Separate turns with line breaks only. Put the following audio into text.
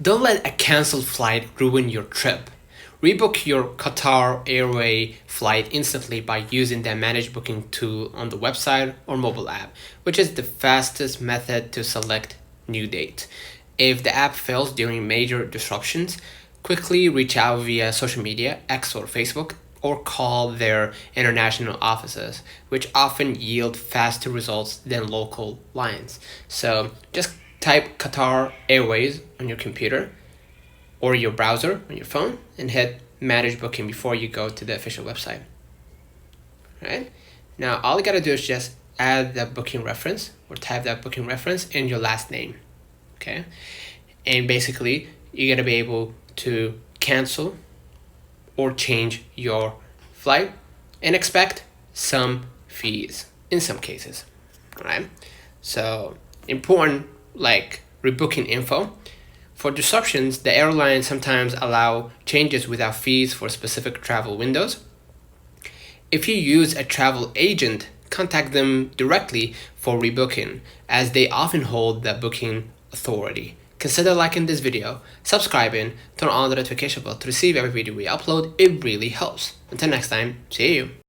Don't let a cancelled flight ruin your trip. Rebook your Qatar Airways flight instantly by using the Manage Booking tool on the website or mobile app, which is the fastest method to select new date. If the app fails during major disruptions, quickly reach out via social media, X or Facebook, or call their international offices, which often yield faster results than local lines. So just type Qatar Airways on your computer or your browser on your phone and hit Manage Booking before you go to the official website. Right? Now all you gotta do is just add that booking reference or type that booking reference in your last name. Okay? And basically you're gonna be able to cancel or change your flight and expect some fees in some cases. Right? So important like rebooking info. For disruptions, the airlines sometimes allow changes without fees for specific travel windows. If you use a travel agent, contact them directly for rebooking, as they often hold the booking authority. Consider liking this video, subscribing, turn on the notification bell to receive every video we upload. It really helps. Until next time, see you.